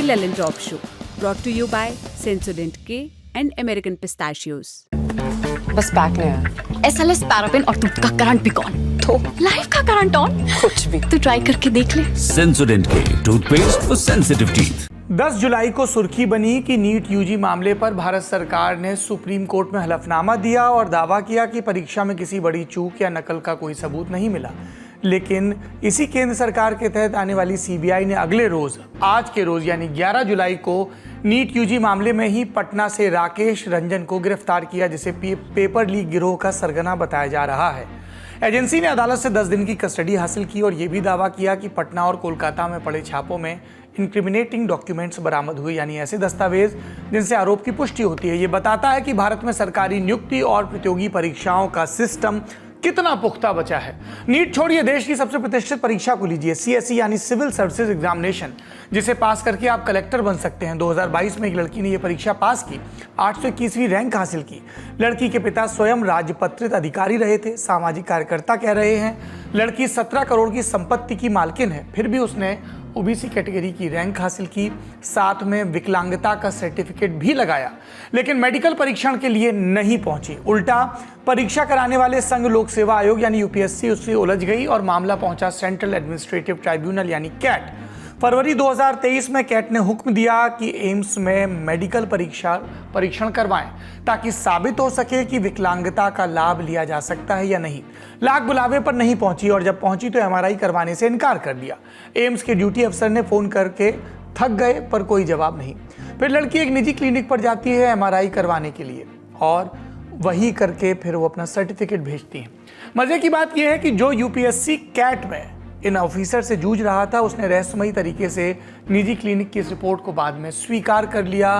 Lallin Talk Show, brought to you by Sensodyne K and American Pistachios. बस back नहीं आया। SLS paraffin और दूध का करंट भी कौन? तो लाइफ का करंट ऑन? कुछ भी। तो ट्राई करके देख ले। Sensodyne K toothpaste for sensitive teeth. 10 जुलाई को सुर्खी बनी कि नीट यूजी मामले पर भारत सरकार ने सुप्रीम कोर्ट में हलफनामा दिया और दावा किया कि परीक्षा में किसी बड़ी चूक या नकल का कोई सबूत नहीं मिला। लेकिन इसी केंद्र सरकार के तहत आने वाली सीबीआई ने अगले रोज, आज के रोज यानी 11 जुलाई को नीट यूजी मामले में ही पटना से राकेश रंजन को गिरफ्तार किया, जिसे पेपर लीक गिरोह का सरगना बताया जा रहा है। एजेंसी ने अदालत से 10 दिन की कस्टडी हासिल की और ये भी दावा किया कि पटना और कोलकाता में पड़े छापों में इंक्रिमिनेटिंग डॉक्यूमेंट्स बरामद हुए, यानी ऐसे दस्तावेज जिनसे आरोप की पुष्टि होती है। ये बताता है कि भारत में सरकारी नियुक्ति और प्रतियोगी परीक्षाओं का सिस्टम कितना पुख्ता बचा है। नीट छोड़िए, देश की सबसे प्रतिष्ठित परीक्षा को लीजिए, सीएसई यानी सिविल सर्विसेज एग्जामिनेशन, जिसे पास करके आप कलेक्टर बन सकते हैं। 2022 में एक लड़की ने यह परीक्षा पास की, 821वीं रैंक हासिल की। लड़की के पिता स्वयं राजपत्रित अधिकारी रहे थे। सामाजिक कार्यकर्ता कह रहे हैं लड़की 17 करोड़ की संपत्ति की मालकिन है, फिर भी उसने ओबीसी कैटेगरी की रैंक हासिल की, साथ में विकलांगता का सर्टिफिकेट भी लगाया, लेकिन मेडिकल परीक्षण के लिए नहीं पहुंची। उल्टा परीक्षा कराने वाले संघ लोक सेवा आयोग यानी यूपीएससी उससे उलझ गई और मामला पहुंचा सेंट्रल एडमिनिस्ट्रेटिव ट्राइब्यूनल यानी कैट। फरवरी 2023 में कैट ने हुक्म दिया कि एम्स में मेडिकल परीक्षण करवाएं, ताकि साबित हो सके कि विकलांगता का लाभ लिया जा सकता है या नहीं। लाख बुलावे पर नहीं पहुंची और जब पहुंची तो एमआरआई करवाने से इनकार कर दिया। एम्स के ड्यूटी अफसर ने फोन करके थक गए पर कोई जवाब नहीं। फिर लड़की एक निजी क्लिनिक पर जाती है एमआरआई करवाने के लिए और वही करके फिर वो अपना सर्टिफिकेट भेजती है। मजे की बात यह है कि जो यूपीएससी कैट में इन ऑफिसर से जूझ रहा था, उसने रहस्यमयी तरीके से निजी क्लिनिक की इस रिपोर्ट को बाद में स्वीकार कर लिया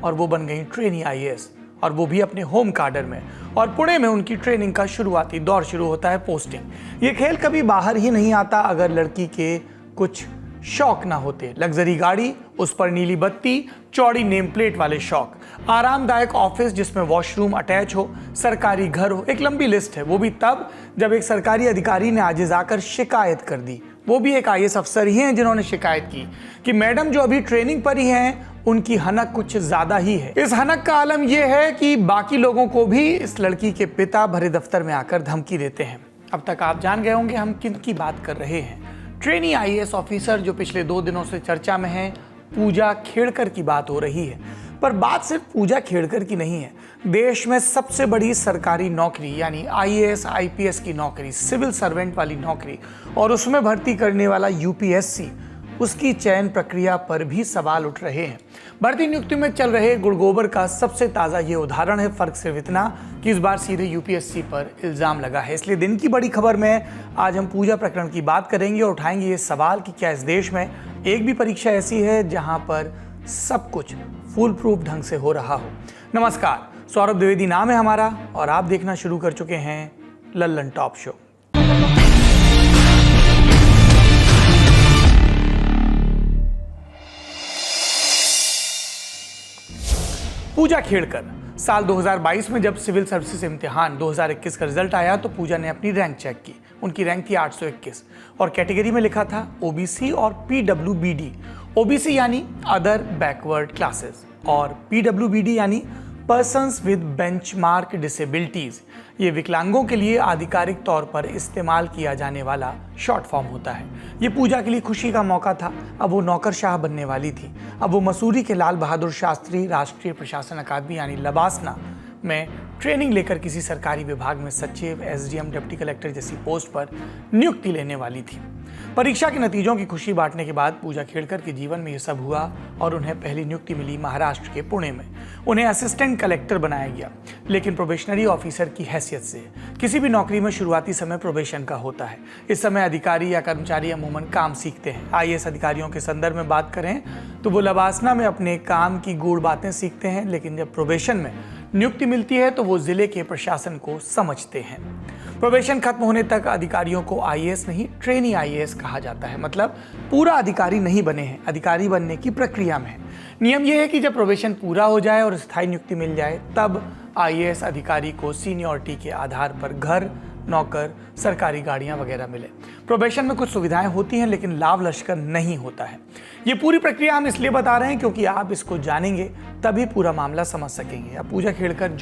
और वो बन गई ट्रेनी आईएएस, और वो भी अपने होम कार्डर में। और पुणे में उनकी ट्रेनिंग का शुरुआती दौर शुरू होता है पोस्टिंग। ये खेल कभी बाहर ही नहीं आता अगर लड़की के कुछ शौक ना होते। लग्जरी गाड़ी, उस पर नीली बत्ती, चौड़ी नेम प्लेट वाले शौक, आरामदायक ऑफिस जिसमें वॉशरूम अटैच हो, सरकारी घर हो, एक लंबी लिस्ट है। वो भी तब जब एक सरकारी अधिकारी ने आज जाकर शिकायत कर दी। वो भी एक आईएएस अफसर ही हैं जिन्होंने शिकायत की कि मैडम जो अभी ट्रेनिंग पर ही हैं उनकी हनक कुछ ज्यादा ही है। इस हनक का आलम यह है कि बाकी लोगों को भी इस लड़की के पिता भरे दफ्तर में आकर धमकी देते हैं। अब तक आप जान गए होंगे हम किन की बात कर रहे हैं। ट्रेनी आईएएस ऑफिसर जो पिछले 2 दिनों से चर्चा में है, पूजा खेड़कर की बात हो रही है। पर बात सिर्फ पूजा खेड़कर की नहीं है। देश में सबसे बड़ी सरकारी नौकरी यानी आईएएस आईपीएस की नौकरी, सिविल सर्वेंट वाली नौकरी, और उसमें भर्ती करने वाला यूपीएससी, उसकी चयन प्रक्रिया पर भी सवाल उठ रहे हैं। भर्ती नियुक्ति में चल रहे गुड़गोबर का सबसे ताज़ा ये उदाहरण है। फर्क सिर्फ इतना कि इस बार सीधे यूपीएससी पर इल्ज़ाम लगा है। इसलिए दिन की बड़ी खबर में आज हम पूजा प्रकरण की बात करेंगे और उठाएंगे ये सवाल कि क्या इस देश में एक भी परीक्षा ऐसी है जहां पर सब कुछ फुल प्रूफ ढंग से हो रहा हो। नमस्कार, सौरभ द्विवेदी नाम है हमारा और आप देखना शुरू कर चुके हैं लल्लन टॉप शो। पूजा खेड़कर साल 2022 में जब सिविल सर्विसेज इम्तिहान 2021 का रिजल्ट आया तो पूजा ने अपनी रैंक चेक की। उनकी रैंक थी 821 और कैटेगरी में लिखा था ओबीसी और पीडब्ल्यूबीडी। ओबीसी यानी अदर बैकवर्ड क्लासेस और पीडब्ल्यूबीडी यानी पर्सन्स विद बेंचमार्क डिसेबिलिटीज। ये विकलांगों के लिए आधिकारिक तौर पर इस्तेमाल किया जाने वाला शॉर्ट फॉर्म होता है। ये पूजा के लिए खुशी का मौका था। अब वो नौकरशाह बनने वाली थी। अब वो मसूरी के लाल बहादुर शास्त्री राष्ट्रीय प्रशासन अकादमी यानी लबासना में ट्रेनिंग लेकर किसी सरकारी विभाग में सचिव, एसडीएम, डिप्टी कलेक्टर जैसी पोस्ट पर नियुक्ति लेने वाली थी। परीक्षा के नतीजों की खुशी बांटने के बाद पूजा खेड़कर के जीवन में ये सब हुआ और उन्हें पहली नियुक्ति मिली महाराष्ट्र के पुणे में। उन्हें असिस्टेंट कलेक्टर बनाया गया, लेकिन प्रोबेशनरी ऑफिसर की हैसियत से। किसी भी नौकरी में शुरुआती समय प्रोबेशन का होता है। इस समय अधिकारी या कर्मचारी अमूमन काम सीखते हैं। आईएएस अधिकारियों के संदर्भ में बात करें तो वो लबासना में अपने काम की गूढ़ बातें सीखते हैं, लेकिन जब प्रोबेशन में नियुक्ति मिलती है तो वो जिले के प्रशासन को समझते हैं। प्रोबेशन खत्म होने तक अधिकारियों को आईएएस नहीं, ट्रेनी आईएएस कहा जाता है। मतलब पूरा अधिकारी नहीं बने हैं, अधिकारी बनने की प्रक्रिया में है। नियम यह है कि जब प्रोबेशन पूरा हो जाए और स्थायी नियुक्ति मिल जाए तब आईएएस अधिकारी को सीनियरिटी के आधार पर घर नौकर, सरकारी गाड़ियां वगैरह मिले। प्रोबेशन में कुछ सुविधाएं होती हैं लेकिन लाभ लश्कर नहीं होता है। ये पूरी प्रक्रिया हम इसलिए बता रहे हैं क्योंकि आप इसको जानेंगे तभी पूरा मामला समझ सकेंगे। अब पूजा खेड़कर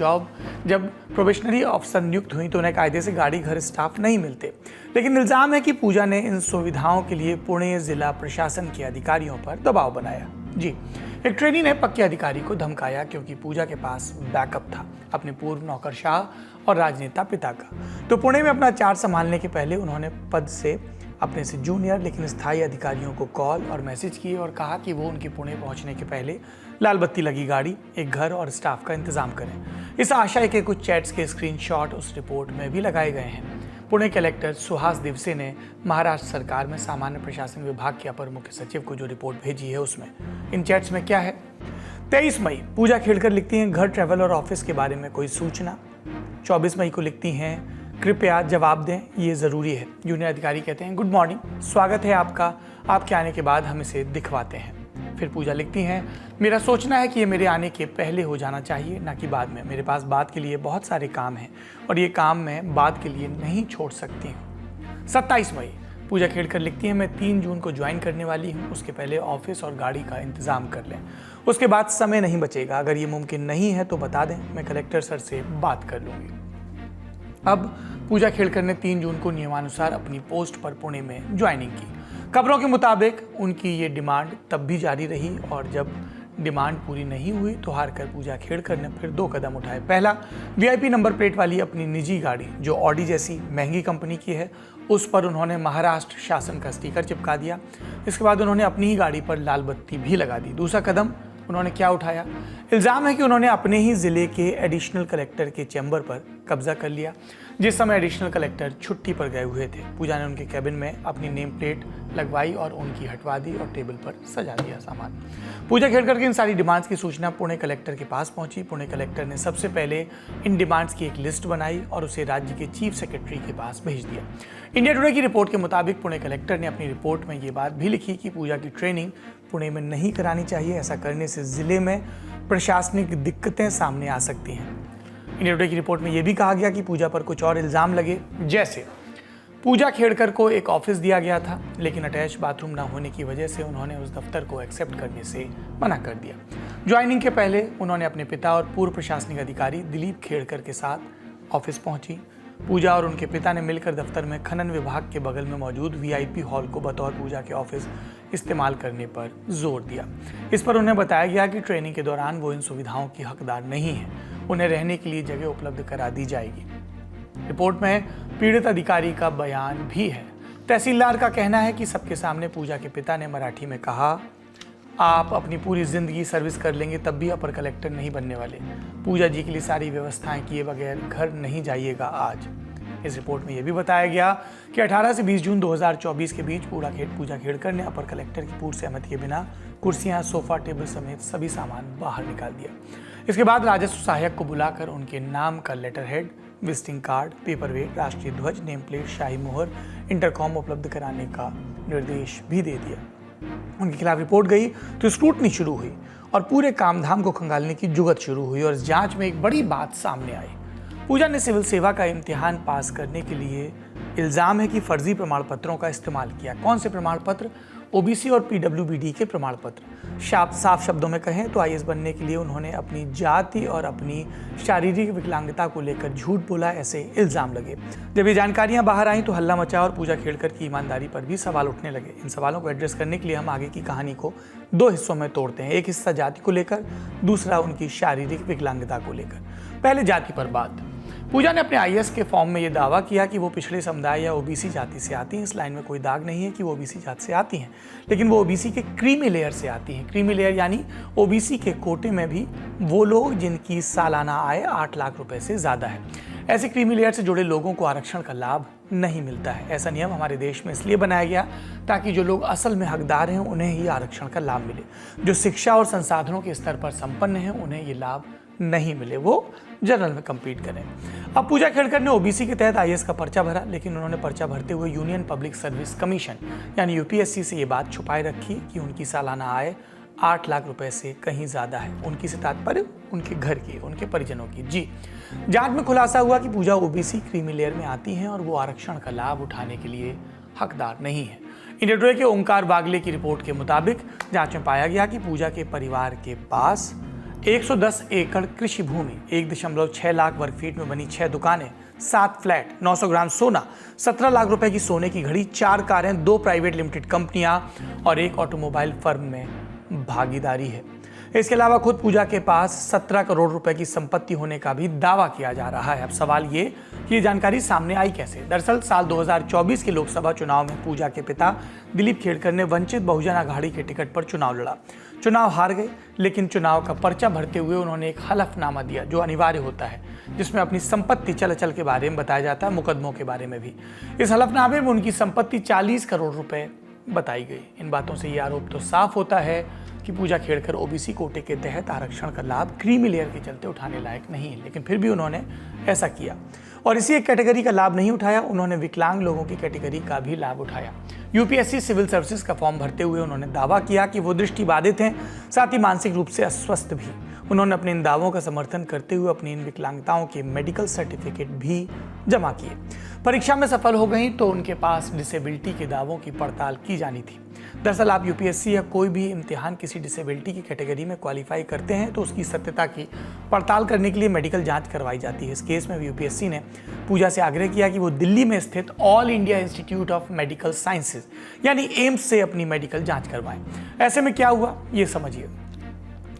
जब प्रोबेशनरी ऑफिसर नियुक्त हुई तो उन्हें कायदे से गाड़ी, घर, स्टाफ नहीं मिलते, लेकिन इल्जाम है कि पूजा ने इन सुविधाओं के लिए पुणे जिला प्रशासन के अधिकारियों पर दबाव बनाया। जी, एक ट्रेनी ने पक्के अधिकारी को धमकाया क्योंकि पूजा के पास बैकअप था अपने पूर्व नौकरशाह और राजनेता पिता का। तो पुणे में अपना चार्ज संभालने के पहले उन्होंने पद से अपने से जूनियर लेकिन स्थायी अधिकारियों को कॉल और मैसेज किए और कहा कि वो उनके पुणे पहुंचने के पहले लाल बत्ती लगी गाड़ी, एक घर और स्टाफ का इंतजाम करें। इस आशय के कुछ चैट्स के स्क्रीनशॉट उस रिपोर्ट में भी लगाए गए हैं। पुणे कलेक्टर सुहास दिवसे ने महाराष्ट्र सरकार में सामान्य प्रशासन विभाग के अपर मुख्य सचिव को जो रिपोर्ट भेजी है उसमें इन चैट्स में क्या है। 23 मई पूजा खेड़कर लिखती हैं, घर, ट्रैवल और ऑफिस के बारे में कोई सूचना। 24 मई को लिखती हैं, कृपया जवाब दें, ये ज़रूरी है। जूनियर अधिकारी कहते हैं, गुड मॉर्निंग, स्वागत है आपका, आपके आने के बाद हम इसे दिखवाते हैं। फिर पूजा लिखती हैं, मेरा सोचना है कि ये मेरे आने के पहले हो जाना चाहिए, ना कि बाद में। मेरे पास बाद के लिए बहुत सारे काम हैं और ये काम मैं बाद के लिए नहीं छोड़ सकती हूँ। 27 मई पूजा खेड़कर लिखती है, मैं 3 जून को ज्वाइन करने वाली हूँ, उसके पहले ऑफिस और गाड़ी का इंतज़ाम कर लें, उसके बाद समय नहीं बचेगा। अगर ये मुमकिन नहीं है तो बता दें, मैं कलेक्टर सर से बात कर लूँगी। अब पूजा खेड़कर ने 3 जून को नियमानुसार अपनी पोस्ट पर पुणे में ज्वाइनिंग की। खबरों के मुताबिक उनकी ये डिमांड तब भी जारी रही और जब डिमांड पूरी नहीं हुई तो हारकर पूजा खेड़कर ने फिर 2 कदम उठाए। पहला, वीआईपी नंबर प्लेट वाली अपनी निजी गाड़ी जो ऑडी जैसी महंगी कंपनी की है उस पर उन्होंने महाराष्ट्र शासन का स्टिकर चिपका दिया। इसके बाद उन्होंने अपनी ही गाड़ी पर लाल बत्ती भी लगा दी। दूसरा कदम उन्होंने क्या उठाया, इल्ज़ाम है कि उन्होंने अपने ही ज़िले के एडिशनल कलेक्टर के चैम्बर पर कब्जा कर लिया। जिस समय एडिशनल कलेक्टर छुट्टी पर गए हुए थे, पूजा ने उनके कैबिन में अपनी नेम प्लेट लगवाई और उनकी हटवा दी और टेबल पर सजा दिया सामान। पूजा खेड़कर की इन सारी डिमांड्स की सूचना पुणे कलेक्टर के पास पहुंची। पुणे कलेक्टर ने सबसे पहले इन डिमांड्स की एक लिस्ट बनाई और उसे राज्य के चीफ सेक्रेटरी के पास भेज दिया। इंडिया टुडे की रिपोर्ट के मुताबिक पुणे कलेक्टर ने अपनी रिपोर्ट में ये बात भी लिखी कि पूजा की ट्रेनिंग पुणे में नहीं करानी चाहिए, ऐसा करने से जिले में प्रशासनिक दिक्कतें सामने आ सकती हैं। इंडिया टुडे की रिपोर्ट में यह भी कहा गया कि पूजा पर कुछ और इल्ज़ाम लगे, जैसे पूजा खेड़कर को एक ऑफिस दिया गया था लेकिन अटैच बाथरूम ना होने की वजह से उन्होंने उस दफ्तर को एक्सेप्ट करने से मना कर दिया। ज्वाइनिंग के पहले उन्होंने अपने पिता और पूर्व प्रशासनिक अधिकारी दिलीप खेड़कर के साथ ऑफिस पहुंची। पूजा और उनके पिता ने मिलकर दफ्तर में खनन विभाग के बगल में मौजूद वीआईपी हॉल को बतौर पूजा के ऑफिस इस्तेमाल करने पर जोर दिया। इस पर उन्हें बताया गया कि ट्रेनिंग के दौरान वो इन सुविधाओं की हकदार नहीं है, उन्हें रहने के लिए जगह उपलब्ध करा दी जाएगी। रिपोर्ट में पीड़ित अधिकारी का बयान भी है। तहसीलदार का कहना है कि सबके सामने पूजा के पिता ने मराठी में कहा, आप अपनी पूरी जिंदगी सर्विस कर लेंगे तब भी अपर कलेक्टर नहीं बनने वाले। पूजा जी के लिए सारी व्यवस्थाएं किए बगैर घर नहीं जाइएगा आज। इस रिपोर्ट में यह भी बताया गया कि 18 से 20 जून 2024 के बीच पूजा खेड़कर ने अपर कलेक्टर की पूर्व सहमति के बिना कुर्सियां, सोफा, टेबल समेत सभी सामान बाहर निकाल दिया। इसके बाद राजस्व सहायक को बुलाकर उनके नाम का letterhead, visiting card, paperweight, राष्ट्रीय ध्वज, नेम प्लेट, शाही मोहर, इंटरकॉम उपलब्ध कराने का निर्देश भी दे दिया। उनके खिलाफ रिपोर्ट गई तो स्क्रूटनी शुरू हुई और पूरे कामधाम को खंगालने की जुगत शुरू हुई और इस जांच में एक बड़ी बात सामने आई। पूजा ने सिविल सेवा का इम्तिहान पास करने के लिए इल्ज़ाम है कि फर्जी प्रमाण पत्रों का इस्तेमाल किया। कौन से प्रमाण पत्र? ओबीसी और पीडब्ल्यूबीडी के प्रमाण पत्र। साफ शब्दों में कहें तो आईएएस बनने के लिए उन्होंने अपनी जाति और अपनी शारीरिक विकलांगता को लेकर झूठ बोला, ऐसे इल्ज़ाम लगे। जब ये जानकारियां बाहर आई तो हल्ला मचा और पूजा खेड़कर की ईमानदारी पर भी सवाल उठने लगे। इन सवालों को एड्रेस करने के लिए हम आगे की कहानी को 2 हिस्सों में तोड़ते हैं। एक हिस्सा जाति को लेकर, दूसरा उनकी शारीरिक विकलांगता को लेकर। पहले जाति पर बात। पूजा ने अपने आईएएस के फॉर्म में ये दावा किया कि वो पिछड़े समुदाय या ओबीसी जाति से आती हैं। इस लाइन में कोई दाग नहीं है कि वो ओबीसी जाति से आती हैं, लेकिन वो ओबीसी के क्रीमी लेयर से आती हैं। क्रीमी लेयर यानी ओबीसी के कोटे में भी वो लोग जिनकी सालाना आय 8 लाख रुपए से ज़्यादा है। ऐसे क्रीमी लेयर से जुड़े लोगों को आरक्षण का लाभ नहीं मिलता है। ऐसा नियम हमारे देश में इसलिए बनाया गया ताकि जो लोग असल में हकदार हैं उन्हें ही आरक्षण का लाभ मिले। जो शिक्षा और संसाधनों के स्तर पर संपन्न हैं उन्हें ये लाभ नहीं मिले, वो जनरल में कम्पीट करें। अब पूजा खेड़कर ने ओबीसी के तहत आईएएस का पर्चा भरा, लेकिन उन्होंने पर्चा भरते हुए यूनियन पब्लिक सर्विस कमीशन यानी यूपीएससी से ये बात छुपाए रखी कि उनकी सालाना आय 8 लाख रुपए से कहीं ज़्यादा है। उनकी से तात्पर्य उनके घर की, उनके परिजनों की। जी, जांच में खुलासा हुआ कि पूजा ओबीसी क्रीमी लेयर में आती हैं और वो आरक्षण का लाभ उठाने के लिए हकदार नहीं है। इंडिया टुडे के ओंकार बागले की रिपोर्ट के मुताबिक जांच में पाया गया कि पूजा के परिवार के पास 110 एकड़ कृषि भूमि, 1.6 लाख वर्ग फीट में बनी 6 दुकानें, 7 फ्लैट, 900 ग्राम सोना, 17 लाख रुपए की सोने की घड़ी, 4 कारें, 2 प्राइवेट लिमिटेड कंपनियां और एक ऑटोमोबाइल फर्म में भागीदारी है। इसके अलावा खुद पूजा के पास 17 करोड़ रुपए की संपत्ति होने का भी दावा किया जा रहा है। अब सवाल ये कि ये जानकारी सामने आई कैसे? दरअसल साल 2024 के लोकसभा चुनाव में पूजा के पिता दिलीप खेड़कर ने वंचित बहुजन अघाड़ी के टिकट पर चुनाव लड़ा। चुनाव हार गए, लेकिन चुनाव का पर्चा भरते हुए उन्होंने एक हलफनामा दिया जो अनिवार्य होता है, जिसमें अपनी संपत्ति चल अचल के बारे में बताया जाता है, मुकदमों के बारे में भी। इस हलफनामे में उनकी संपत्ति 40 करोड़ रुपए बताई गई। इन बातों से ये आरोप तो साफ होता है कि पूजा खेड़कर ओबीसी कोटे के तहत आरक्षण का लाभ क्रीमी लेयर के चलते उठाने लायक नहीं है, लेकिन फिर भी उन्होंने ऐसा किया। और इसी एक कैटेगरी का लाभ नहीं उठाया, उन्होंने विकलांग लोगों की कैटेगरी का भी लाभ उठाया। यूपीएससी सिविल सर्विसेज का फॉर्म भरते हुए उन्होंने दावा किया कि वो दृष्टिबाधित हैं, साथ ही मानसिक रूप से अस्वस्थ भी। उन्होंने अपने इन दावों का समर्थन करते हुए अपनी इन विकलांगताओं के मेडिकल सर्टिफिकेट भी जमा किए। परीक्षा में सफल हो गई तो उनके पास डिसेबिलिटी के दावों की पड़ताल की जानी थी। दरअसल आप यूपीएससी या कोई भी इम्तिहान किसी डिसेबिलिटी की कैटेगरी में क्वालिफाई करते हैं तो उसकी सत्यता की पड़ताल करने के लिए मेडिकल जांच करवाई जाती है। इस केस में यूपीएससी ने पूजा से आग्रह किया कि वो दिल्ली में स्थित all India institute of medical sciences यानी एम्स से अपनी मेडिकल जांच करवाएं। ऐसे में क्या हुआ ये समझिए।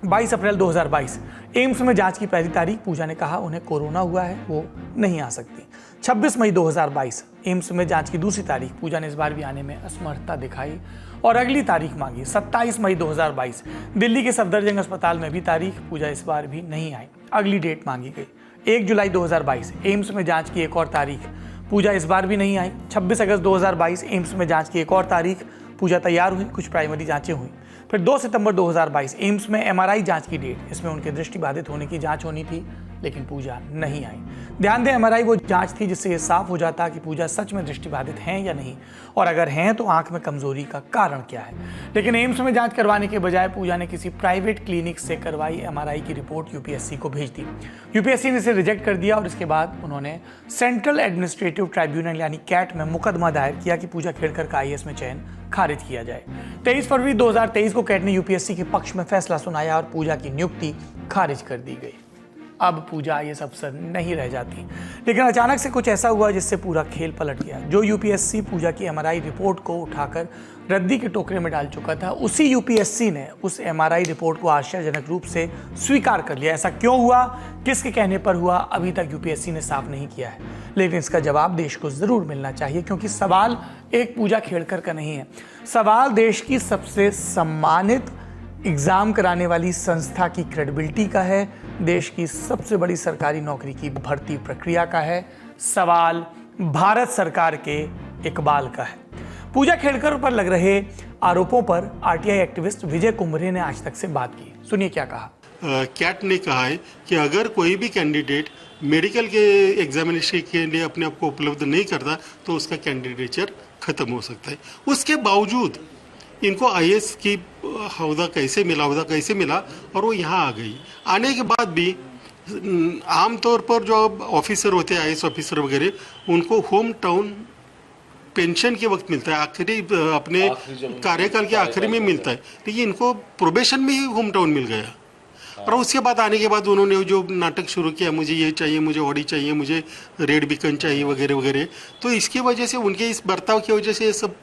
22 अप्रैल 2022 एम्स में जांच की पहली तारीख पूजा ने कहा उन्हें कोरोना हुआ है, वो नहीं आ सकती। 26 मई 2022 एम्स में जांच की दूसरी तारीख पूजा ने इस बार भी आने में असमर्थता दिखाई और अगली तारीख मांगी। 27 मई 2022 दिल्ली के सफदरजंग अस्पताल में भी तारीख, पूजा इस बार भी नहीं आई, अगली डेट मांगी गई। 1 जुलाई 2022 एम्स में जांच की एक और तारीख, पूजा इस बार भी नहीं आई। 26 अगस्त 2022 एम्स में जांच की एक और तारीख, पूजा तैयार हुई, कुछ प्राइमरी जांचें हुई। फिर 2 सितंबर 2022 एम्स में एमआरआई जांच की डेट, इसमें उनके दृष्टिबाधित होने की जांच होनी थी, लेकिन पूजा नहीं आई। ध्यान दें, एमआरआई वो जांच थी जिससे ये साफ हो जाता कि पूजा सच में दृष्टिबाधित हैं या नहीं, और अगर हैं तो आंख में कमजोरी का कारण क्या है। लेकिन एम्स में जांच करवाने के बजाय पूजा ने किसी प्राइवेट क्लिनिक से करवाई एमआरआई की रिपोर्ट यूपीएससी को भेज दी। यूपीएससी ने इसे रिजेक्ट कर दिया और इसके बाद उन्होंने सेंट्रल एडमिनिस्ट्रेटिव ट्राइब्यूनल यानी कैट में मुकदमा दायर किया कि पूजा खेड़कर का आईएएस में चयन खारिज किया जाए। 23 फरवरी 2023 को कैट ने यूपीएससी के पक्ष में फैसला सुनाया और पूजा की नियुक्ति खारिज कर दी गई। अब पूजा आईएएस अफसर नहीं रह जाती, लेकिन अचानक से कुछ ऐसा हुआ जिससे पूरा खेल पलट गया। जो यूपीएससी पूजा की एमआरआई रिपोर्ट को उठाकर रद्दी के टोकरे में डाल चुका था, उसी यूपीएससी ने उस एमआरआई रिपोर्ट को आश्चर्यजनक रूप से स्वीकार कर लिया। ऐसा क्यों हुआ, किसके कहने पर हुआ, अभी तक यूपीएससी ने साफ नहीं किया है, लेकिन इसका जवाब देश को जरूर मिलना चाहिए, क्योंकि सवाल एक पूजा खेड़कर का नहीं है, सवाल देश की सबसे सम्मानित एग्जाम कराने वाली संस्था की क्रेडिबिलिटी का है, देश की सबसे बड़ी सरकारी नौकरी की भर्ती प्रक्रिया का है, सवाल भारत सरकार के इकबाल का है। पूजा खेड़कर पर लग रहे आरोपों पर आरटीआई एक्टिविस्ट विजय कुंभरे ने आज तक से बात की। सुनिए क्या कहा। कैट ने कहा है कि अगर कोई भी कैंडिडेट मेडिकल के एग्जामिनेशन के लिए अपने आप को उपलब्ध नहीं करता तो उसका कैंडिडेचर खत्म हो सकता है। उसके बावजूद इनको आईएएस की अहदा कैसे मिला और वो यहाँ आ गई। आने के बाद भी आमतौर पर जो ऑफिसर होते हैं आईएएस ऑफिसर वगैरह, उनको होम टाउन पेंशन के वक्त मिलता है, आखिरी अपने कार्यकाल के आखिरी में मिलता है, लेकिन इनको प्रोबेशन में ही होम टाउन मिल गया। और उसके बाद आने के बाद उन्होंने जो नाटक शुरू किया, मुझे ये चाहिए, मुझे ऑडी चाहिए, मुझे रेड बीकन चाहिए वगैरह वगैरह, तो इसकी वजह से उनके इस बर्ताव की वजह से ये सब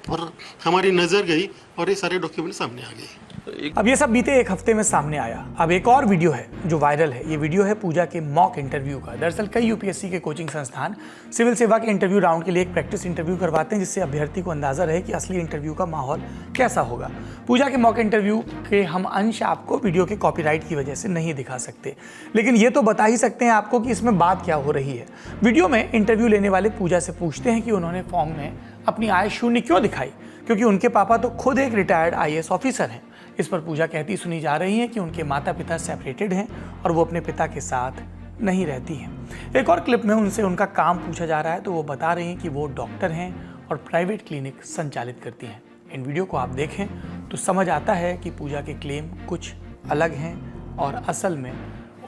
हमारी नज़र गई और ये सारे डॉक्यूमेंट सामने आ गए। अब ये सब बीते एक हफ्ते में सामने आया। अब एक और वीडियो है जो वायरल है। ये वीडियो है पूजा के मॉक इंटरव्यू का। दरअसल कई यूपीएससी के कोचिंग संस्थान सिविल सेवा के इंटरव्यू राउंड के लिए एक प्रैक्टिस इंटरव्यू करवाते हैं, जिससे अभ्यर्थी को अंदाजा रहे कि असली इंटरव्यू का माहौल कैसा होगा। पूजा के मॉक इंटरव्यू के हम अंश आपको वीडियो के कॉपीराइट की वजह से नहीं दिखा सकते, लेकिन ये तो बता ही सकते हैं आपको कि इसमें बात क्या हो रही है। वीडियो में इंटरव्यू लेने वाले पूजा से पूछते हैं कि उन्होंने फॉर्म में अपनी आय शून्य क्यों दिखाई, क्योंकि उनके पापा तो खुद एक रिटायर्ड आईएएस ऑफिसर हैं। इस पर पूजा कहती सुनी जा रही है कि उनके माता पिता सेपरेटेड हैं और वो अपने पिता के साथ नहीं रहती हैं। एक और क्लिप में उनसे उनका काम पूछा जा रहा है तो वो बता रही हैं कि वो डॉक्टर हैं और प्राइवेट क्लिनिक संचालित करती हैं। इन वीडियो को आप देखें तो समझ आता है कि पूजा के क्लेम कुछ अलग हैं और असल में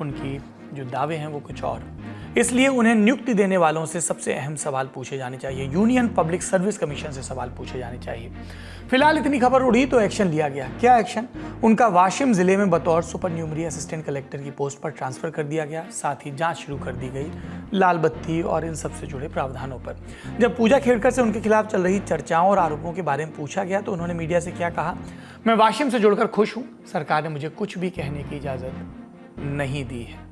उनकी जो दावे हैं वो कुछ और। इसलिए उन्हें नियुक्ति देने वालों से सबसे अहम सवाल पूछे जाने चाहिए, यूनियन पब्लिक सर्विस कमीशन से सवाल पूछे जाने चाहिए। फिलहाल इतनी खबर उड़ी तो एक्शन लिया गया। क्या एक्शन? उनका वाशिम जिले में बतौर सुपर न्यूमरी असिस्टेंट कलेक्टर की पोस्ट पर ट्रांसफर कर दिया गया। साथ ही जांच शुरू कर दी गई लाल बत्ती और इन सबसे जुड़े प्रावधानों पर। जब पूजा खेड़कर से उनके खिलाफ चल रही चर्चाओं और आरोपों के बारे में पूछा गया तो उन्होंने मीडिया से क्या कहा? मैं वाशिम से जुड़कर खुश हूँ, सरकार ने मुझे कुछ भी कहने की इजाजत नहीं दी है।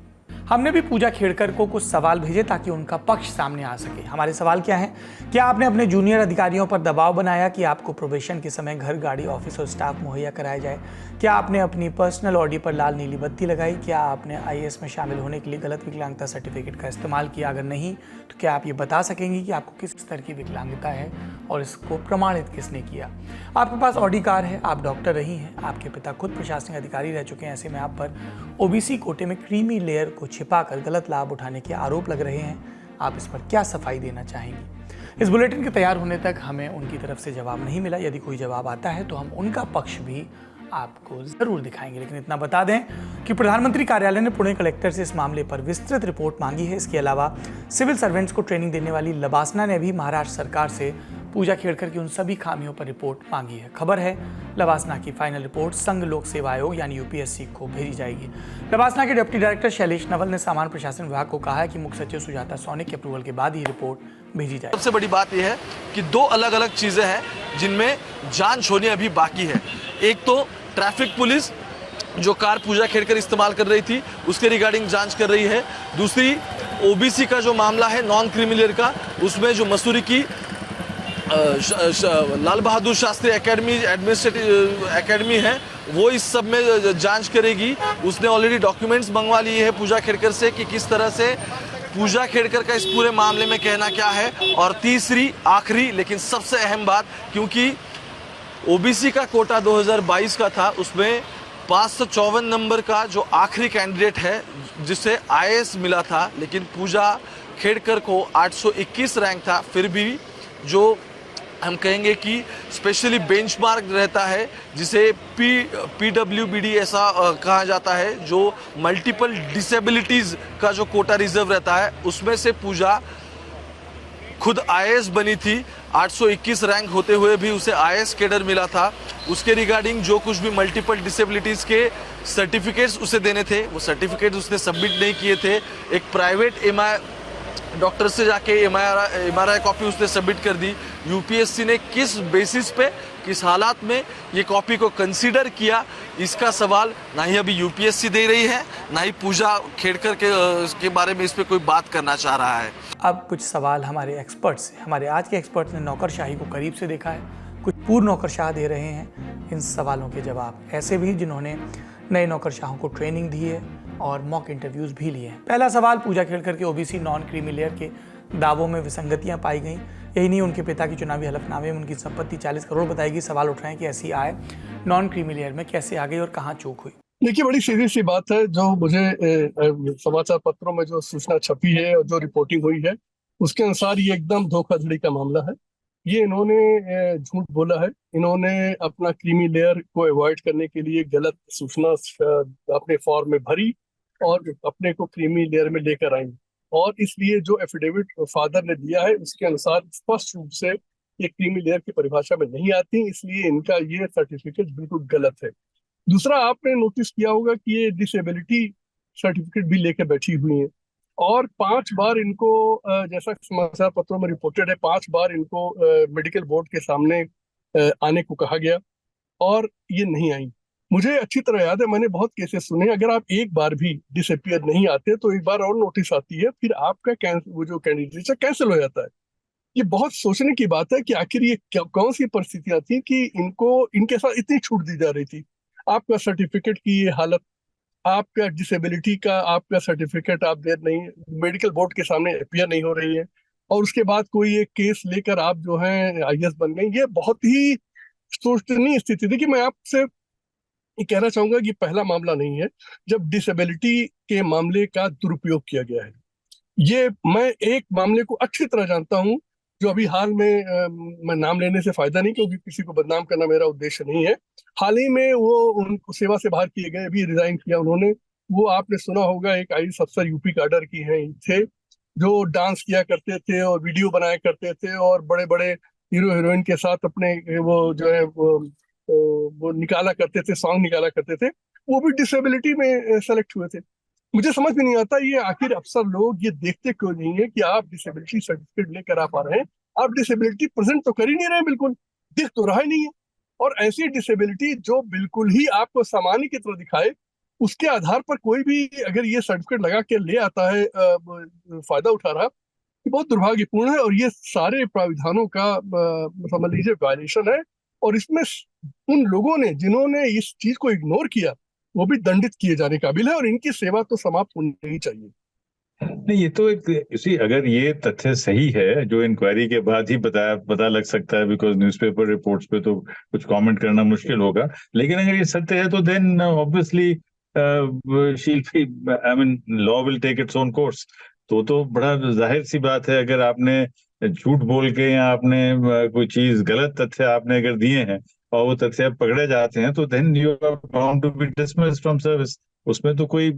हमने भी पूजा खेड़कर को कुछ सवाल भेजे ताकि उनका पक्ष सामने आ सके। हमारे सवाल क्या है? क्या आपने अपने जूनियर अधिकारियों पर दबाव बनाया कि आपको प्रोबेशन के समय घर, गाड़ी, ऑफिस और स्टाफ मुहैया कराया जाए? क्या आपने अपनी पर्सनल ऑडी पर लाल नीली बत्ती लगाई? क्या आपने आईएएस में शामिल होने के लिए गलत विकलांगता सर्टिफिकेट का इस्तेमाल किया? अगर नहीं तो क्या आप ये बता सकेंगे कि आपको किस स्तर की विकलांगता है और इसको प्रमाणित किसने किया? आपके पास ऑडी कार है, आप डॉक्टर रही हैं, आपके पिता खुद प्रशासनिक अधिकारी रह चुके हैं। ऐसे में आप पर ओबीसी कोटे में क्रीमी लेयर को छिपाकर गलत लाभ उठाने के आरोप लग रहे हैं। आप इस पर क्या सफाई देना चाहेंगी? इस बुलेटिन के तैयार होने तक हमें उनकी तरफ से जवाब नहीं मिला। यदि कोई जवाब आता है तो हम उनका पक्ष भी आपको जरूर दिखाएंगे। लेकिन इतना बता दें कि प्रधानमंत्री कार्यालय ने पुणे कलेक्टर से इस मामले पर विस्तृत रिपोर्ट मांगी है। इसके अलावा सिविल सर्वेंट्स को ट्रेनिंग देने वाली लबासना ने भी महाराष्ट्र सरकार से पूजा खेड़कर की उन सभी खामियों पर रिपोर्ट मांगी है। खबर है लबासना की फाइनल रिपोर्ट संघ लोक सेवा आयोग यानी यूपीएससी को भेजी जाएगी। लबासना के डिप्टी डायरेक्टर शैलेश नवल ने सामान्य प्रशासन विभाग को कहा है कि मुख्य सचिव सुजाता सोनी के अप्रूवल के बाद ही रिपोर्ट भेजी जाए। सबसे बड़ी बात यह है कि दो अलग अलग चीजें हैं जिनमें जांच होनी अभी बाकी है। एक तो ट्रैफिक पुलिस जो कार पूजा खेड़कर इस्तेमाल कर रही थी उसके रिगार्डिंग जांच कर रही है। दूसरी ओबीसी का जो मामला है नॉन क्रिमिनल का, उसमें जो मसूरी की Lal Bahadur Shastri academy administrative academy है वो इस सब में जांच करेगी। उसने ऑलरेडी डॉक्यूमेंट्स मंगवा लिए हैं पूजा खेड़कर से कि किस तरह से पूजा खेड़कर का इस पूरे मामले में कहना क्या है। और तीसरी आखिरी लेकिन सबसे अहम बात, क्योंकि ओबीसी का कोटा 2022 का था, उसमें 554 नंबर का जो आखिरी कैंडिडेट है जिसे आईएएस मिला था, लेकिन पूजा खेड़कर को 821 रैंक था। फिर भी जो हम कहेंगे कि स्पेशली बेंचमार्क रहता है जिसे पीडब्ल्यूबीडी ऐसा कहा जाता है, जो मल्टीपल डिसेबिलिटीज का जो कोटा रिजर्व रहता है, उसमें से पूजा खुद आईएएस बनी थी। 821 रैंक होते हुए भी उसे आईएएस कैडर मिला था। उसके रिगार्डिंग जो कुछ भी मल्टीपल डिसेबिलिटीज के सर्टिफिकेट्स उसे देने थे वो सर्टिफिकेट उसने सबमिट नहीं किए थे। एक प्राइवेट डॉक्टर से जाके एमआरआई कॉपी उसने सबमिट कर दी। यूपीएससी ने किस बेसिस पे, किस हालात में ये कॉपी को कंसीडर किया, इसका सवाल ना ही अभी यूपीएससी दे रही है, ना ही पूजा खेड़कर के बारे में इस पे कोई बात करना चाह रहा है। अब कुछ सवाल हमारे एक्सपर्ट से। हमारे आज के एक्सपर्ट ने नौकरशाही को करीब से देखा है, कुछ पूर्व नौकरशाह दे रहे हैं इन सवालों के जवाब, ऐसे भी जिन्होंने नए नौकरशाहों को ट्रेनिंग दी है और मॉक इंटरव्यूज भी लिए हैं। पहला सवाल, पूजा खेड़कर के ओबीसी नॉन क्रीमी लेयर के दावों में विसंगतियां पाई गई। यही नहीं, उनके पिता की चुनावी हलफनामे में उनकी संपत्ति 40 करोड़ बताएगी। सवाल उठ रहे हैं कि ऐसी आय नॉन क्रीमी लेयर में कैसे आ गई और कहाँ चूक हुई। देखिए, बड़ी सीधी सी बात है, जो मुझे समाचार पत्रों में जो सूचना छपी है और जो रिपोर्टिंग हुई है उसके अनुसार ये एकदम धोखाधड़ी का मामला है। ये इन्होंने झूठ बोला है। इन्होंने अपना क्रीमी लेयर को अवॉइड करने के लिए गलत सूचना अपने फॉर्म में भरी और अपने को क्रीमी लेयर में लेकर आई, और इसलिए जो एफिडेविट फादर ने दिया है उसके अनुसार स्पष्ट रूप से ये क्रीमी लेयर की परिभाषा में नहीं आती, इसलिए इनका ये सर्टिफिकेट बिल्कुल गलत है। दूसरा, आपने नोटिस किया होगा कि ये डिसेबिलिटी सर्टिफिकेट भी लेके बैठी हुई है और 5 बार इनको, जैसा समाचार पत्रों में रिपोर्टेड है, 5 बार इनको मेडिकल बोर्ड के सामने आने को कहा गया और ये नहीं आई। मुझे अच्छी तरह याद है, मैंने बहुत केसेस सुने, अगर आप एक बार भी डिसअपियर नहीं आते तो एक बार और नोटिस आती है, फिर आपका वो जो कैंडिडेट कैंसिल हो जाता है। ये बहुत सोचने की बात है कि आखिर ये कौन सी परिस्थितियां थी कि इनके साथ इतनी छूट दी जा रही थी। आपका सर्टिफिकेट की ये हालत, आपका डिसेबिलिटी का आपका सर्टिफिकेट आप दे नहीं, मेडिकल बोर्ड के सामने अपीयर नहीं हो रही है, और उसके बाद कोई एक केस लेकर आप जो है आईएएस बन गए। ये बहुत ही सोचनीय स्थिति थी कि मैं आपसे ये कहना चाहूंगा कि पहला मामला नहीं है जब डिसेबिलिटी के मामले का दुरुपयोग किया गया है। ये मैं एक मामले को अच्छी तरह जानता हूं जो अभी हाल में मैं नाम लेने से फायदा नहीं, क्योंकि किसी को बदनाम करना मेरा उद्देश्य नहीं है। हाल ही में वो उनको सेवा से बाहर किए गए, अभी रिजाइन किया उन्होंने। वो आपने सुना होगा, एक आईएएस अफसर यूपी कैडर की हैं थे, जो डांस किया करते थे और वीडियो बनाया करते थे और बड़े बड़े हीरो हीरोइन के साथ अपने वो जो है वो निकाला करते थे, सॉन्ग निकाला करते थे। वो भी डिसेबिलिटी में सेलेक्ट हुए थे। मुझे समझ में नहीं आता ये आखिर अफसर लोग ये देखते क्यों नहीं है कि आप डिसेबिलिटी सर्टिफिकेट लेकर आ पा रहे हैं, आप डिसेबिलिटी प्रेजेंट तो कर ही नहीं रहे हैं, बिल्कुल दिख तो रहा ही नहीं है। और ऐसी डिसेबिलिटी जो बिल्कुल ही आपको सामान्य की तरह दिखाए, उसके आधार पर कोई भी अगर ये सर्टिफिकेट लगा के ले आता है, फायदा उठा रहा, ये बहुत दुर्भाग्यपूर्ण है। और ये सारे प्राविधानों का समझ लीजिए वायलेशन है। और इसमें उन लोगों ने जिन्होंने इस चीज को इग्नोर किया, वो भी दंडित किए जाने काबिल है और इनकी सेवा तो समाप्त होनी ही चाहिए। नहीं, ये तो एक इसी अगर ये तथ्य सही है जो इंक्वायरी के बाद ही पता लग सकता है, बिकॉज न्यूज़पेपर रिपोर्ट्स पे तो कुछ कमेंट करना मुश्किल होगा। लेकिन अगर ये सत्य है तो then obviously shall be, I mean law will take its own course. तो बड़ा जाहिर सी बात है, अगर आपने झूठ बोल के या आपने कोई चीज गलत तथ्य आपने अगर दिए हैं और वो तथ्य पकड़े जाते हैं, तो then you are bound to be dismissed from service. उसमें तो कोई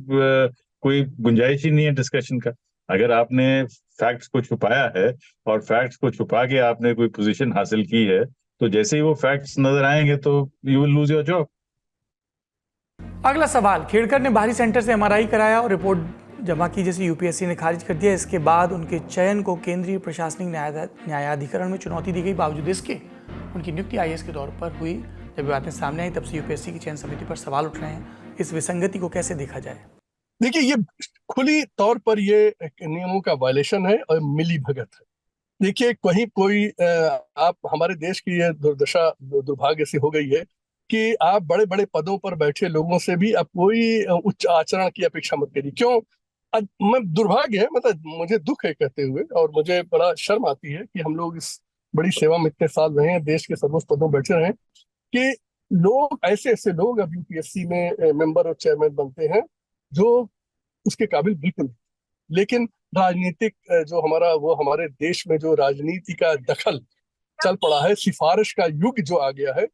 गुंजाइश ही नहीं है डिस्कशन का। अगर आपने फैक्ट्स को छुपाया है और फैक्ट्स को छुपा के आपने कोई पोजीशन हासिल की है, तो जैसे ही वो फैक्ट्स नजर आएंगे तो you will lose your job. अगला सवाल, खेड़कर ने बाहरी सेंटर से एमआरआई कराया और रिपोर्ट जमा की, जैसे यूपीएससी ने खारिज कर दिया। इसके बाद उनके चयन को केंद्रीय प्रशासनिक न्यायाधिकरण में चुनौती दी गई। बावजूद इसके उनकी नियुक्ति आईएएस के तौर पर हुई। जब बातें सामने आई, तब से यूपीएससी की चयन समिति पर सवाल उठ रहे हैं। इस विसंगति को कैसे देखा जाए? देखिए, ये खुली तौर पर ये नियमों का वायलेशन है और मिली भगत है। देखिए, कहीं कोई आप हमारे देश की ये दुर्दशा दुर्भाग्य से हो गई है कि आप बड़े बड़े पदों पर बैठे लोगों से भी आप कोई उच्च आचरण की अपेक्षा मत करिए। क्यों? मैं दुर्भाग्य है, मतलब मुझे दुख है कहते हुए, और मुझे बड़ा शर्म आती है कि हम लोग इस बड़ी सेवा में इतने साल रहे हैं, देश के सर्वोच्च पदों बैठे रहे, कि लोग ऐसे ऐसे लोग अब यूपीएससी में मेंबर और चेयरमैन बनते हैं जो उसके काबिल बिल्कुल। लेकिन राजनीतिक जो हमारे देश में जो राजनीति का दखल चल पड़ा है, सिफारिश का युग जो आ गया है,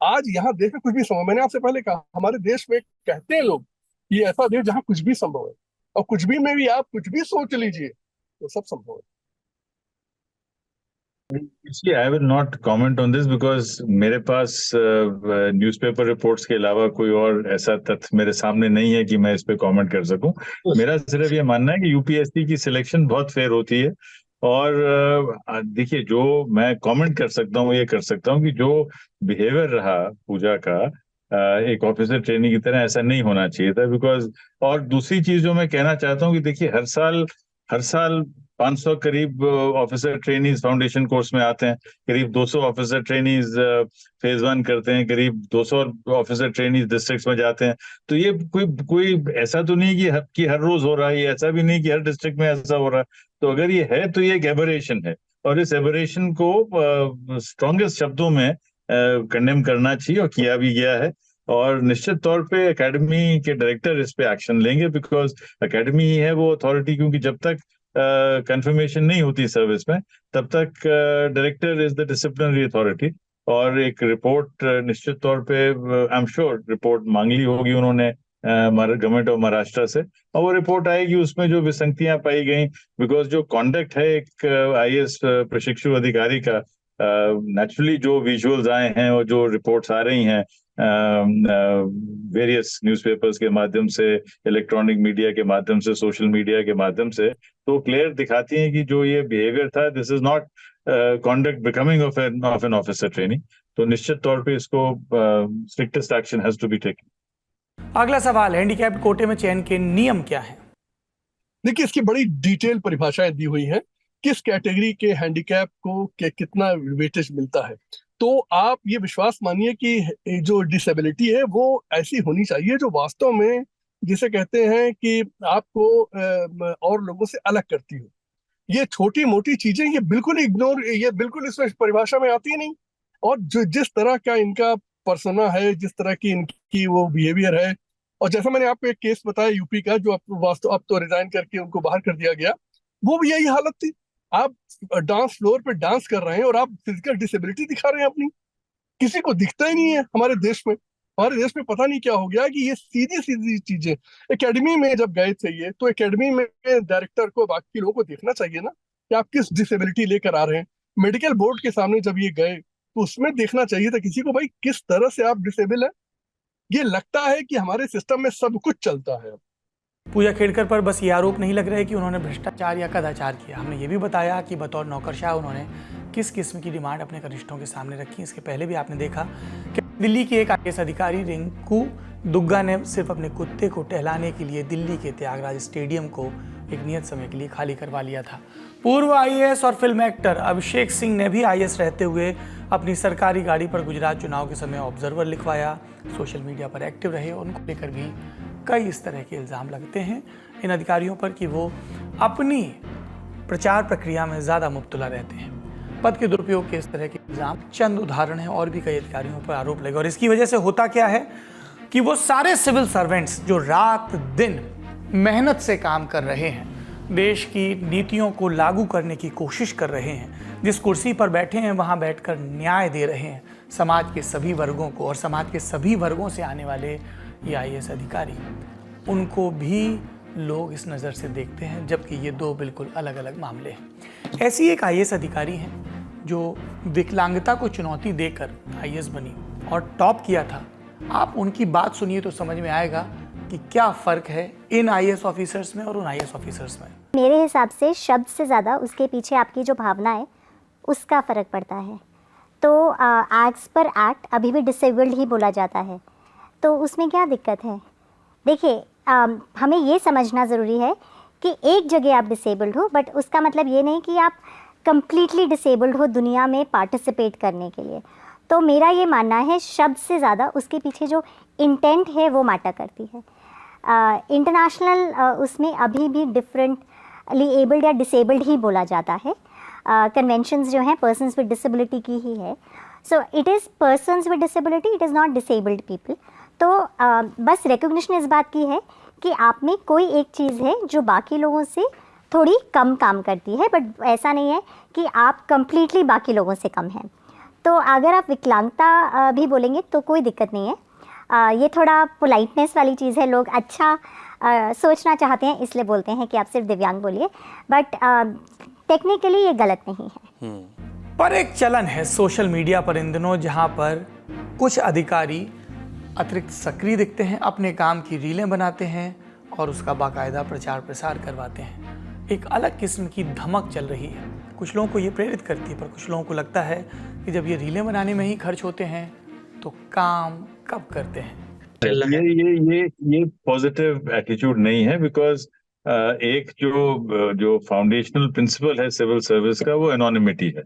आज यहाँ देश में कुछ भी संभव। मैंने आपसे पहले कहा, हमारे देश में कहते हैं लोग, ये ऐसा देश जहाँ कुछ भी संभव है, और कुछ भी में भी आप कुछ भी सोच लीजिए तो सब संभव है। See, I will not comment on this because मेरे पास न्यूज़पेपर रिपोर्ट्स के अलावा कोई और ऐसा तथ्य मेरे सामने नहीं है कि मैं इस पे कमेंट कर सकूं। मेरा सिर्फ ये मानना है कि यूपीएससी की सिलेक्शन बहुत फेयर होती है। और देखिए, जो मैं कमेंट कर सकता हूँ, ये कर सकता हूँ कि जो बिहेवियर रहा पूजा का एक ऑफिसर ट्रेनिंग की तरह, ऐसा नहीं होना चाहिए था। बिकॉज और दूसरी चीज जो मैं कहना चाहता हूँ कि देखिए, हर साल 500 करीब ऑफिसर ट्रेनीज फाउंडेशन कोर्स में आते हैं, करीब 200 ऑफिसर ट्रेनीज फेज 1 करते हैं, करीब 200 ऑफिसर ट्रेनीज डिस्ट्रिक्ट्स में जाते हैं। तो ये कोई ऐसा तो नहीं कि हर रोज हो रहा है, ये ऐसा भी नहीं कि हर डिस्ट्रिक्ट में ऐसा हो रहा है। तो अगर ये है तो ये एक एबरेशन है, और इस एबरेशन को स्ट्रॉन्गेस्ट शब्दों में कंडेम करना चाहिए, और किया भी गया है। और निश्चित तौर पे एकेडमी के डायरेक्टर इस पे एक्शन लेंगे, बिकॉज एकेडमी ही है वो अथॉरिटी, क्योंकि जब तक कंफर्मेशन नहीं होती सर्विस में, तब तक director is the disciplinary authority. और एक रिपोर्ट निश्चित तौर पे आई एम श्योर रिपोर्ट मांग ली होगी उन्होंने गवर्नमेंट ऑफ महाराष्ट्र से, और वो रिपोर्ट आएगी, उसमें जो विसंगतियां पाई गई, बिकॉज जो कॉन्डक्ट है एक आईएएस प्रशिक्षु अधिकारी का, नेचुरली जो विजुअल्स आए हैं और जो रिपोर्ट्स आ रही हैं वेरियस न्यूज़पेपर्स के माध्यम से, इलेक्ट्रॉनिक मीडिया के माध्यम से, सोशल मीडिया के माध्यम से, तो क्लियर दिखाती हैं कि जो ये बिहेवियर था, this is not conduct becoming of an officer training. तो निश्चित तौर पे इसको strictest action has to be taken. अगला सवाल, हैंडीकैप कोटे में चयन के नियम क्या है? देखिए, इसकी बड़ी डिटेल परिभाषाएं दी हुई हैं, किस कैटेगरी के हैंडीकैप को कितना वेटेज मिलता है। तो आप ये विश्वास मानिए कि जो डिसेबिलिटी है वो ऐसी होनी चाहिए जो वास्तव में, जिसे कहते हैं कि आपको और लोगों से अलग करती हो। ये छोटी मोटी चीजें ये बिल्कुल इग्नोर, ये बिल्कुल इसमें परिभाषा में आती ही नहीं। और जो जिस तरह का इनका पर्सोना है, जिस तरह की इनकी वो बिहेवियर है, और जैसा मैंने आपको एक केस बताया यूपी का, जो अब तो रिजाइन करके उनको बाहर कर दिया गया, वो भी यही हालत थी। आप डांस फ्लोर पे डांस कर रहे हैं और आप फिजिकल डिसेबिलिटी दिखा रहे हैं अपनी। किसी को दिखता ही नहीं है हमारे देश में। हमारे देश में पता नहीं क्या हो गया कि ये सीधी सीधी चीजें। एकेडमी में जब गए थे ये, तो एकेडमी में डायरेक्टर को, बाकी लोगों को देखना चाहिए ना कि आप किस डिसेबिलिटी लेकर आ रहे हैं। मेडिकल बोर्ड के सामने जब ये गए तो उसमें देखना चाहिए था किसी को, भाई किस तरह से आप डिसेबल है। ये लगता है कि हमारे सिस्टम में सब कुछ चलता है। पूजा खेड़कर पर बस ये आरोप नहीं लग रहा है कि उन्होंने भ्रष्टाचार या कदाचार किया। हमने ये भी बताया कि बतौर नौकरशाह उन्होंने किस किस्म की डिमांड अपने कनिष्ठों के सामने रखी। इसके पहले भी आपने देखा कि दिल्ली के एक IAS अधिकारी रिंकू दुग्गा ने सिर्फ अपने कुत्ते को टहलाने के लिए दिल्ली के त्यागराज स्टेडियम को एक नियत समय के लिए खाली करवा लिया था। पूर्व IAS और फिल्म एक्टर अभिषेक सिंह ने भी IAS रहते हुए अपनी सरकारी गाड़ी पर गुजरात चुनाव के समय ऑब्जर्वर लिखवाया, सोशल मीडिया पर एक्टिव रहे। उनको लेकर भी कई इस तरह के इल्ज़ाम लगते हैं इन अधिकारियों पर कि वो अपनी प्रचार प्रक्रिया में ज़्यादा मुब्तला रहते हैं। पद के दुरुपयोग के इस तरह के इल्ज़ाम चंद उदाहरण हैं, और भी कई अधिकारियों पर आरोप लगे। और इसकी वजह से होता क्या है कि वो सारे सिविल सर्वेंट्स जो रात दिन मेहनत से काम कर रहे हैं, देश की नीतियों को लागू करने की कोशिश कर रहे हैं, जिस कुर्सी पर बैठे हैं वहाँ बैठकर न्याय दे रहे हैं समाज के सभी वर्गों को, और समाज के सभी वर्गों से आने वाले ये IAS अधिकारी, उनको भी लोग इस नज़र से देखते हैं, जबकि ये दो बिल्कुल अलग अलग मामले हैं। ऐसी एक IAS अधिकारी हैं जो विकलांगता को चुनौती देकर IAS बनी और टॉप किया था। आप उनकी बात सुनिए तो समझ में आएगा कि क्या फ़र्क है इन IAS ऑफिसर्स में और उन IAS ऑफिसर्स में। मेरे हिसाब से शब्द से ज़्यादा उसके पीछे आपकी जो भावना है उसका फ़र्क पड़ता है। तो एक्ट्स पर एक्ट अभी भी डिसेबल्ड ही बोला जाता है, तो उसमें क्या दिक्कत है? देखिए, हमें ये समझना ज़रूरी है कि एक जगह आप डिसेबल्ड हो, बट उसका मतलब ये नहीं कि आप कम्प्लीटली डिसेबल्ड हो दुनिया में पार्टिसिपेट करने के लिए। तो मेरा ये मानना है शब्द से ज़्यादा उसके पीछे जो इंटेंट है वो मैटर करती है। इंटरनेशनल उसमें अभी भी डिफरेंटली एबल्ड या डिसेबल्ड ही बोला जाता है। कन्वेंशंस जो हैं पर्सन्स विद डिसेबिलिटी की ही है। So it is persons with disability, it is not disabled people. तो बस रिकग्निशन इस बात की है कि आप में कोई एक चीज़ है जो बाकी लोगों से थोड़ी कम काम करती है, बट ऐसा नहीं है कि आप कंप्लीटली बाकी लोगों से कम हैं। तो अगर आप विकलांगता भी बोलेंगे तो कोई दिक्कत नहीं है। ये थोड़ा पोलाइटनेस वाली चीज़ है, लोग अच्छा सोचना चाहते हैं इसलिए बोलते हैं कि आप सिर्फ दिव्यांग बोलिए, बट टेक्निकली ये गलत नहीं है। पर एक चलन है सोशल मीडिया पर इन दिनों, जहाँ पर कुछ अधिकारी अतिरिक्त सक्रिय दिखते हैं, अपने काम की रीलें बनाते हैं और उसका बाकायदा प्रचार प्रसार करवाते हैं। एक अलग किस्म की धमक चल रही है, कुछ लोगों को ये प्रेरित करती है, पर कुछ लोगों को लगता है कि जब ये रीलें बनाने में ही खर्च होते हैं तो काम कब करते हैं। ये पॉजिटिव एटीट्यूड नहीं है, बिकॉज एक जो फाउंडेशनल प्रिंसिपल है सिविल सर्विस का, वो एनोनिमिटी है।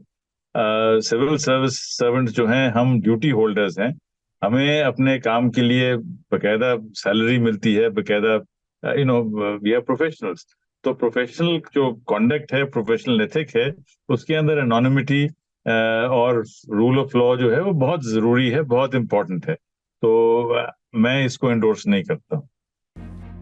सिविल सर्विस सर्वेंट्स जो हैं, हम ड्यूटी होल्डर्स हैं, हमें अपने काम के लिए बकायदा सैलरी मिलती है, बकायदा वी आर प्रोफेशनल्स। तो प्रोफेशनल जो कॉन्डक्ट है, प्रोफेशनल एथिक है, उसके अंदर एनोनिमिटी और रूल ऑफ लॉ जो है वो बहुत जरूरी है, बहुत इंपॉर्टेंट है। तो मैं इसको एंडोर्स नहीं करता।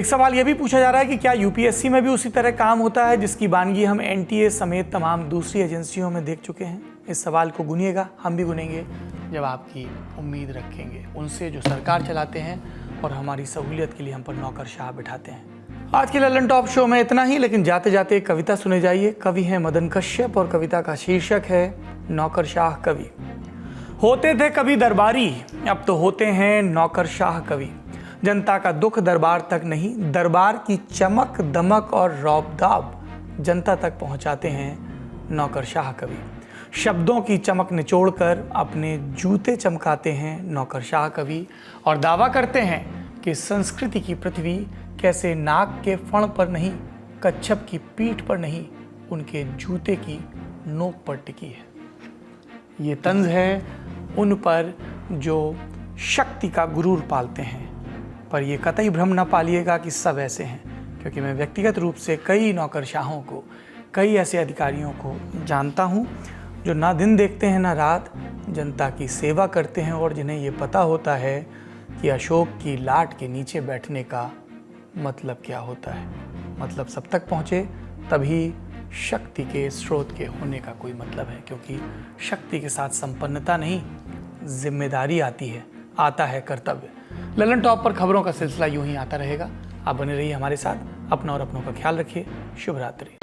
एक सवाल यह भी पूछा जा रहा है कि क्या UPSC में भी उसी तरह काम होता है जिसकी वानगी हम NTA समेत तमाम दूसरी एजेंसियों में देख चुके हैं। इस सवाल को गुनिएगा, हम भी गुनेंगे जब आपकी उम्मीद रखेंगे उनसे जो सरकार चलाते हैं और हमारी सहूलियत के लिए हम पर नौकरशाह बिठाते हैं। आज के ललन टॉप शो में इतना ही, लेकिन जाते जाते एक कविता सुने जाइए। कवि हैं मदन कश्यप और कविता का शीर्षक है नौकरशाह कवि। होते थे कभी दरबारी, अब तो होते हैं नौकरशाह कवि। जनता का दुख दरबार तक नहीं, दरबार की चमक दमक और रौब-दाब जनता तक पहुंचाते हैं नौकरशाह कवि। शब्दों की चमक निचोड़कर अपने जूते चमकाते हैं नौकरशाह कवि, और दावा करते हैं कि संस्कृति की पृथ्वी कैसे नाक के फण पर नहीं, कच्छप की पीठ पर नहीं, उनके जूते की नोक पर टिकी है। ये तंज है उन पर जो शक्ति का गुरूर पालते हैं, पर ये कतई भ्रम न पालिएगा कि सब ऐसे हैं, क्योंकि मैं व्यक्तिगत रूप से कई नौकरशाहों को, कई ऐसे अधिकारियों को जानता हूँ जो ना दिन देखते हैं ना रात, जनता की सेवा करते हैं, और जिन्हें ये पता होता है कि अशोक की लाट के नीचे बैठने का मतलब क्या होता है। मतलब सब तक पहुँचे तभी शक्ति के स्रोत के होने का कोई मतलब है, क्योंकि शक्ति के साथ संपन्नता नहीं, जिम्मेदारी आती है, आता है कर्तव्य। ललन टॉप पर खबरों का सिलसिला यूं ही आता रहेगा। आप बने रहिए हमारे साथ। अपना और अपनों का ख्याल रखिए। शुभ रात्रि।